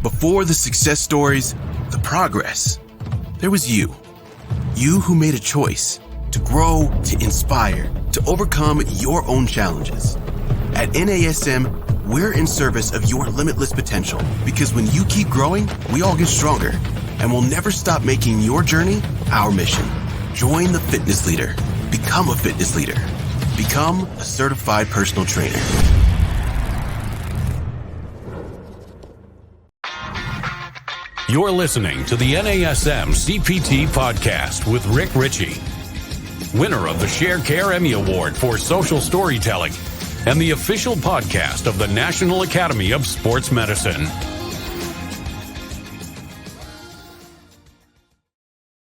Before the success stories, the progress, there was you. You who made a choice to grow, to inspire, to overcome your own challenges. At NASM, we're in service of your limitless potential because when you keep growing, we all get stronger. And we'll never stop making your journey our mission. Join the fitness leader. Become a fitness leader. Become a certified personal trainer. You're listening to the NASM-CPT Podcast with Richey, winner of the Share Care Emmy Award for Social Storytelling and the official podcast of the National Academy of Sports Medicine.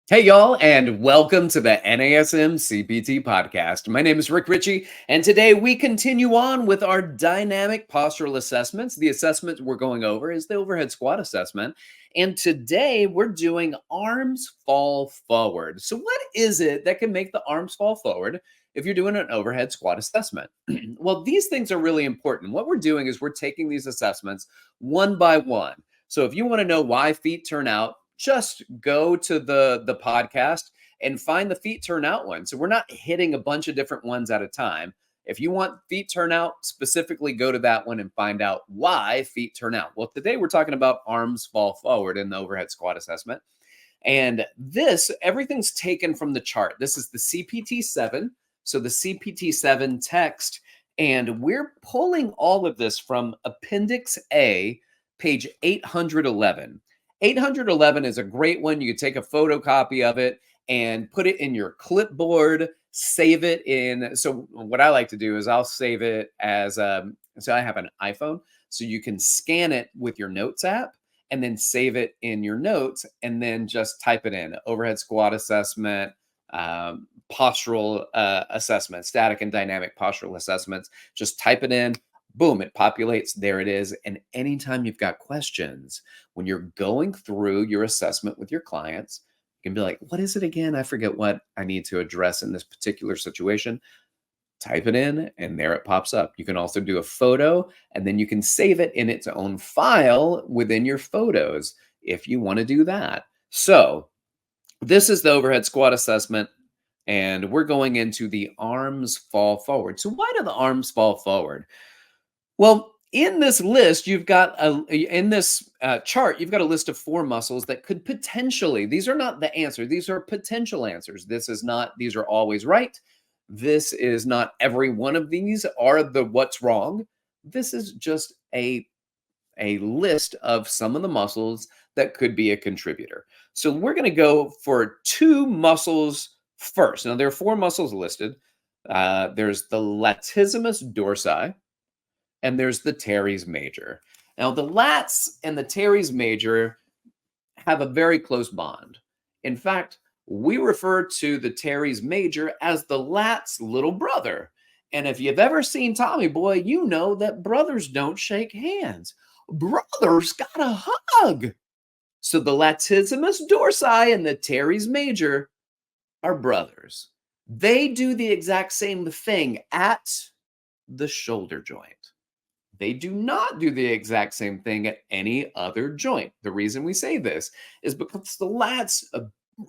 Hey, y'all, and welcome to the NASM-CPT Podcast. My name is Richey, and today we continue on with our dynamic postural assessments. The assessment we're going over is the overhead squat assessment, and today we're doing arms fall forward. So what is it that can make the arms fall forward if you're doing an overhead squat assessment? Well, these things are really important. What we're doing is we're taking these assessments one by one. So if you want to know why feet turn out, just go to the podcast and find the feet turn out one. So we're not hitting a bunch of different ones at a time. If you want feet turn out, specifically go to that one and find out why feet turn out. Well, today we're talking about arms fall forward in the overhead squat assessment. And everything's taken from the chart. This is the CPT-7. So the CPT-7 text. And we're pulling all of this from Appendix A, page 811. 811 is a great one. You can take a photocopy of it and put it in your clipboard, save it in. So what I like to do is I'll save it as, so I have an iPhone, so you can scan it with your notes app and then save it in your notes and then just type it in. Overhead squat assessment, postural assessment, static and dynamic postural assessments. Just type it in. Boom, it populates. There it is. And anytime you've got questions, when you're going through your assessment with your clients, you can be like, what is it again? I forget what I need to address in this particular situation. Type it in and there it pops up. You can also do a photo and then you can save it in its own file within your photos if you want to do that. So this is the overhead squat assessment and we're going into the arms fall forward. So why do the arms fall forward? Well, in this list, you've got chart, you've got a list of 4 muscles that could potentially, these are not the answer, these are potential answers. These are always right. This is not every one of these are the what's wrong. This is just a list of some of the muscles that could be a contributor. So we're going to go for 2 muscles first. Now, there are 4 muscles listed. There's the latissimus dorsi, and there's the teres major. Now, the lats and the teres major have a very close bond. In fact, we refer to the teres major as the lat's little brother. And if you've ever seen Tommy Boy, you know that brothers don't shake hands. Brothers got a hug. So the latissimus dorsi and the teres major are brothers. They do the exact same thing at the shoulder joint. They do not do the exact same thing at any other joint. The reason we say this is because the lat's a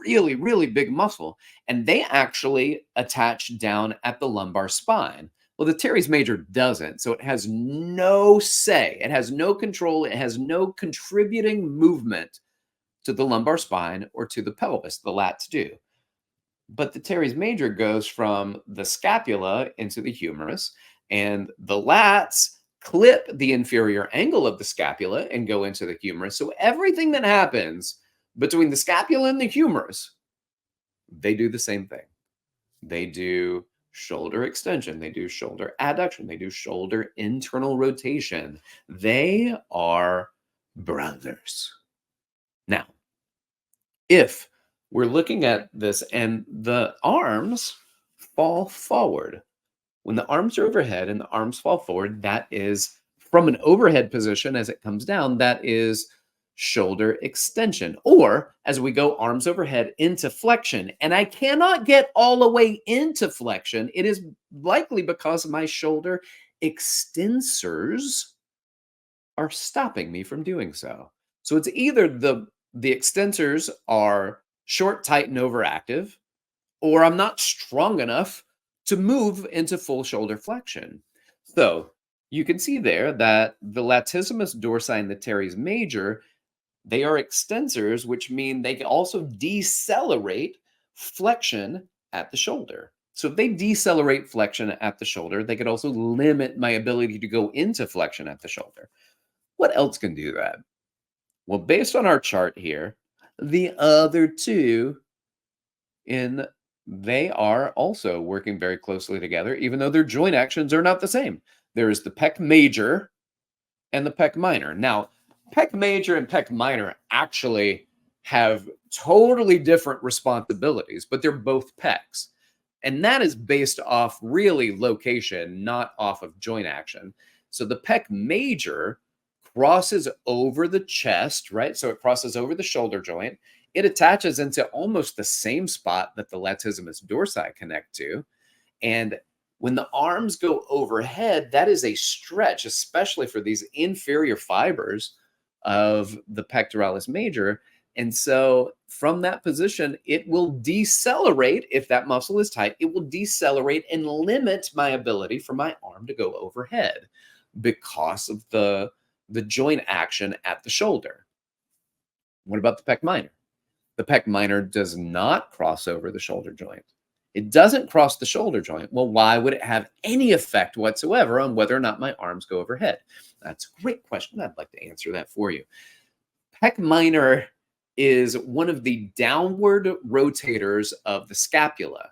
really, really big muscle, and they actually attach down at the lumbar spine. Well, the teres major doesn't, so it has no say. It has no control. It has no contributing movement to the lumbar spine or to the pelvis. The lats do. But the teres major goes from the scapula into the humerus, and the lats clip the inferior angle of the scapula and go into the humerus. So everything that happens between the scapula and the humerus, they do the same thing. They do shoulder extension. They do shoulder adduction. They do shoulder internal rotation. They are brothers. Now, if we're looking at this and the arms fall forward, when the arms are overhead and the arms fall forward, that is from an overhead position as it comes down, that is shoulder extension. Or as we go arms overhead into flexion, and I cannot get all the way into flexion, it is likely because my shoulder extensors are stopping me from doing so. So it's either the extensors are short, tight, and overactive, or I'm not strong enough to move into full shoulder flexion. So you can see there that the latissimus dorsi and the teres major, they are extensors, which mean they can also decelerate flexion at the shoulder. So if they decelerate flexion at the shoulder, they could also limit my ability to go into flexion at the shoulder. What else can do that? Well, based on our chart here, the other two they are also working very closely together, even though their joint actions are not the same. There is the pec major and the pec minor. Now, pec major and pec minor actually have totally different responsibilities, but they're both pecs. And that is based off really location, not off of joint action. So the pec major crosses over the chest, right? So it crosses over the shoulder joint. It attaches into almost the same spot that the latissimus dorsi connect to. And when the arms go overhead, that is a stretch, especially for these inferior fibers of the pectoralis major. And so from that position, it will decelerate. If that muscle is tight, it will decelerate and limit my ability for my arm to go overhead because of the joint action at the shoulder. What about the pec minor? The pec minor does not cross over the shoulder joint. It doesn't cross the shoulder joint. Well, why would it have any effect whatsoever on whether or not my arms go overhead? That's a great question. I'd like to answer that for you. Pec minor is one of the downward rotators of the scapula.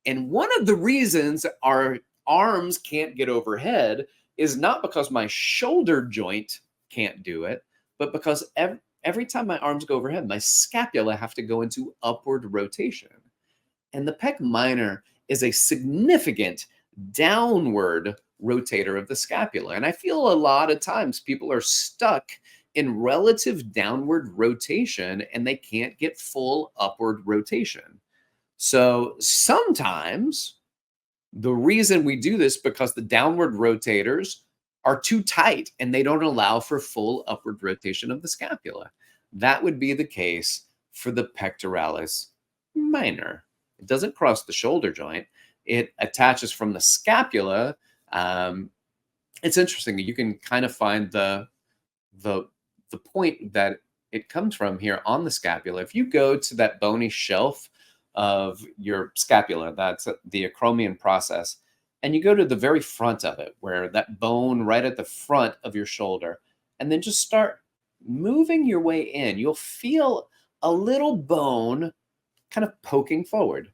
And one of the reasons our arms can't get overhead is not because my shoulder joint can't do it, but because every time my arms go overhead, my scapula have to go into upward rotation. And the pec minor is a significant downward rotator of the scapula. And I feel a lot of times people are stuck in relative downward rotation and they can't get full upward rotation. So sometimes the reason we do this because the downward rotators are too tight and they don't allow for full upward rotation of the scapula. That would be the case for the pectoralis minor. It doesn't cross the shoulder joint. It attaches from the scapula. It's interesting. You can kind of find the point that it comes from here on the scapula. If you go to that bony shelf of your scapula, that's the acromion process, and you go to the very front of it, where that bone right at the front of your shoulder, and then just start moving your way in, you'll feel a little bone kind of poking forward.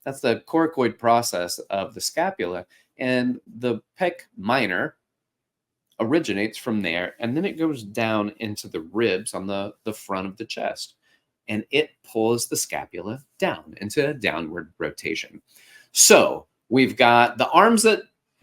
That's the coracoid process of the scapula. And the pec minor originates from there, and then it goes down into the ribs on the front of the chest. And it pulls the scapula down into a downward rotation. So we've got the arms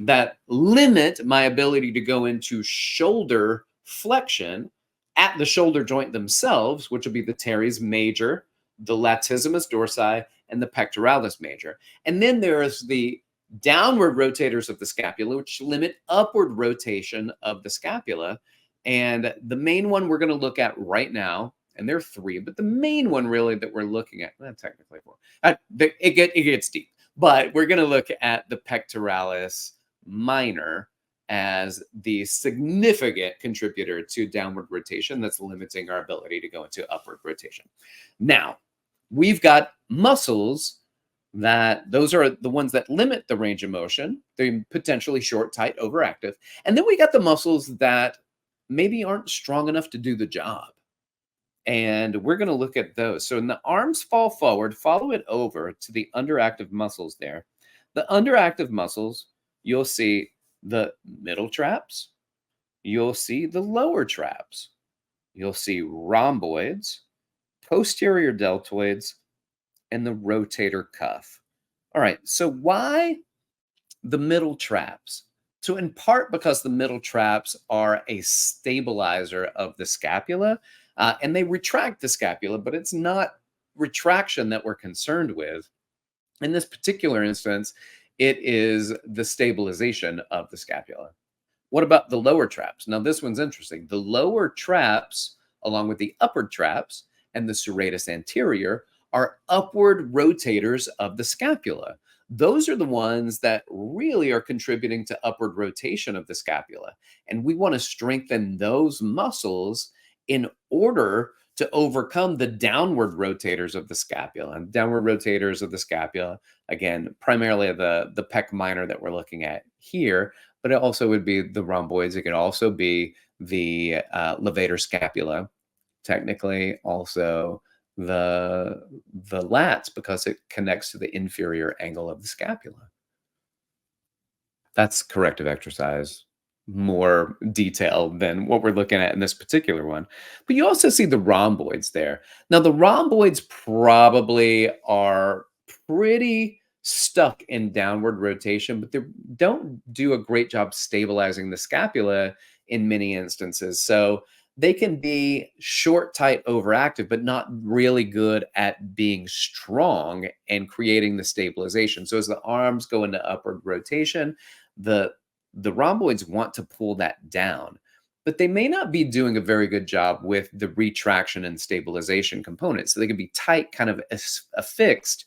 that limit my ability to go into shoulder flexion at the shoulder joint themselves, which will be the teres major, the latissimus dorsi, and the pectoralis major. And then there's the downward rotators of the scapula, which limit upward rotation of the scapula. And the main one we're going to look at right now, and there are three, but the main one really that we're looking at, well, technically four, it gets deep, but we're going to look at the pectoralis minor as the significant contributor to downward rotation that's limiting our ability to go into upward rotation. Now, we've got muscles that those are the ones that limit the range of motion. They're potentially short, tight, overactive. And then we got the muscles that maybe aren't strong enough to do the job. And we're going to look at those. So when the arms fall forward, follow it over to the underactive muscles there. The underactive muscles, you'll see the middle traps. You'll see the lower traps. You'll see rhomboids, posterior deltoids, and the rotator cuff. All right, so why the middle traps? So in part because the middle traps are a stabilizer of the scapula, and they retract the scapula, but it's not retraction that we're concerned with. In this particular instance, it is the stabilization of the scapula. What about the lower traps? Now, this one's interesting. The lower traps along with the upward traps and the serratus anterior, are upward rotators of the scapula. Those are the ones that really are contributing to upward rotation of the scapula. And we want to strengthen those muscles in order to overcome the downward rotators of the scapula. And downward rotators of the scapula, again, primarily the pec minor that we're looking at here, but it also would be the rhomboids. It could also be the levator scapula, technically also the lats, because it connects to the inferior angle of the scapula. That's corrective exercise, more detailed than what we're looking at in this particular one. But you also see the rhomboids there. Now, the rhomboids probably are pretty stuck in downward rotation, but they don't do a great job stabilizing the scapula in many instances. So they can be short, tight, overactive, but not really good at being strong and creating the stabilization. So as the arms go into upward rotation, the rhomboids want to pull that down, but they may not be doing a very good job with the retraction and stabilization components. So they can be tight, kind of affixed,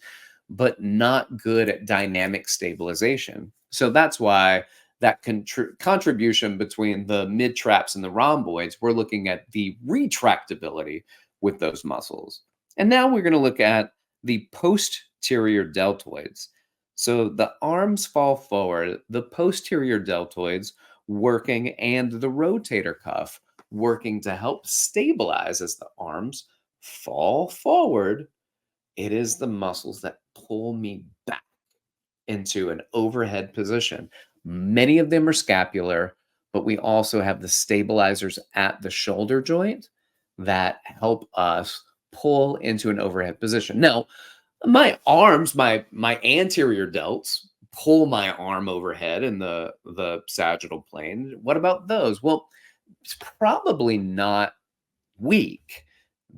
but not good at dynamic stabilization. So that's why that contribution between the mid traps and the rhomboids, we're looking at the retractability with those muscles. And now we're going to look at the posterior deltoids. So the arms fall forward, the posterior deltoids working, and the rotator cuff working to help stabilize as the arms fall forward. It is the muscles that pull me back into an overhead position. Many of them are scapular, but we also have the stabilizers at the shoulder joint that help us pull into an overhead position. Now, my arms, my anterior delts pull my arm overhead in the sagittal plane. What about those? Well, it's probably not weak.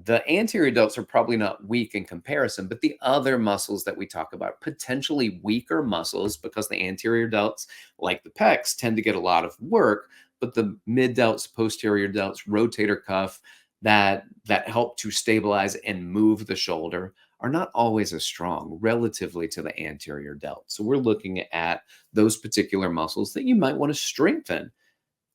The anterior delts are probably not weak in comparison, but the other muscles that we talk about, potentially weaker muscles, because the anterior delts, like the pecs, tend to get a lot of work, but the mid delts, posterior delts, rotator cuff that help to stabilize and move the shoulder are not always as strong relatively to the anterior delt. So we're looking at those particular muscles that you might want to strengthen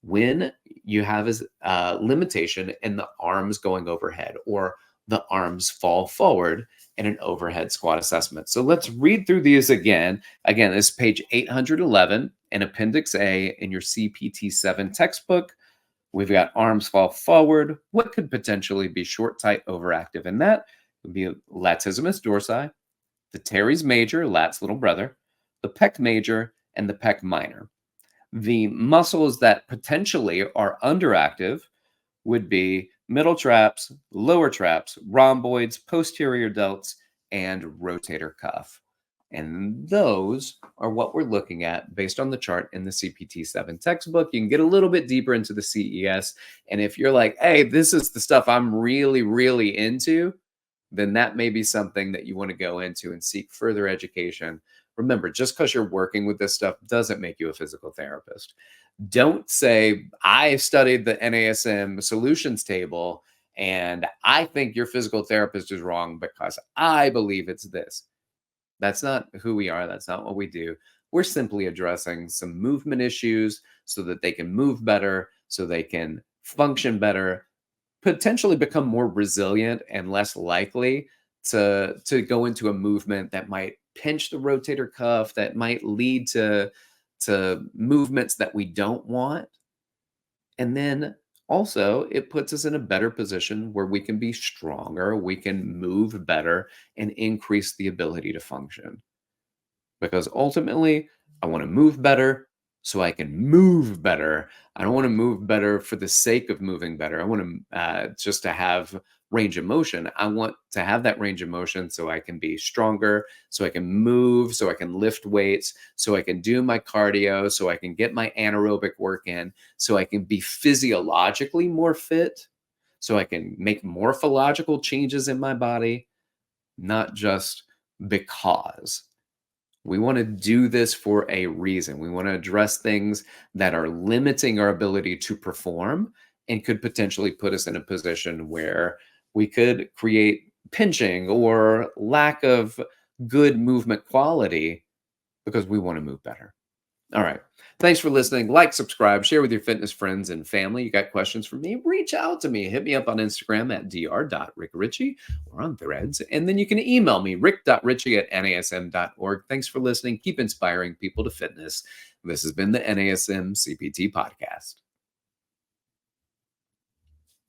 when you have a limitation in the arms going overhead or the arms fall forward in an overhead squat assessment. So let's read through these again. Again, this is page 811 in Appendix A in your CPT 7 textbook. We've got arms fall forward. What could potentially be short, tight, overactive in that? It would be latissimus dorsi, the teres major, lat's little brother, the pec major, and the pec minor. The muscles that potentially are underactive would be middle traps, lower traps, rhomboids, posterior delts, and rotator cuff. And those are what we're looking at based on the chart in the CPT 7 textbook. You can get a little bit deeper into the CES. And if you're like, hey, this is the stuff I'm really, really into, then that may be something that you want to go into and seek further education. Remember, just because you're working with this stuff doesn't make you a physical therapist. Don't say, I studied the NASM solutions table and I think your physical therapist is wrong because I believe it's this. That's not who we are. That's not what we do. We're simply addressing some movement issues so that they can move better, so they can function better, potentially become more resilient and less likely to go into a movement that might pinch the rotator cuff, that might lead to movements that we don't want. And then also it puts us in a better position where we can be stronger, we can move better and increase the ability to function. Because ultimately, I want to move better so I can move better. I don't want to move better for the sake of moving better. I want to just to have range of motion. I want to have that range of motion so I can be stronger, so I can move, so I can lift weights, so I can do my cardio, so I can get my anaerobic work in, so I can be physiologically more fit, so I can make morphological changes in my body, not just because. We want to do this for a reason. We want to address things that are limiting our ability to perform and could potentially put us in a position where we could create pinching or lack of good movement quality because we want to move better. All right. Thanks for listening. Like, subscribe, share with your fitness friends and family. You got questions for me? Reach out to me. Hit me up on Instagram at dr.rickrichey or on Threads. And then you can email me, rick.richey@nasm.org. Thanks for listening. Keep inspiring people to fitness. This has been the NASM CPT Podcast.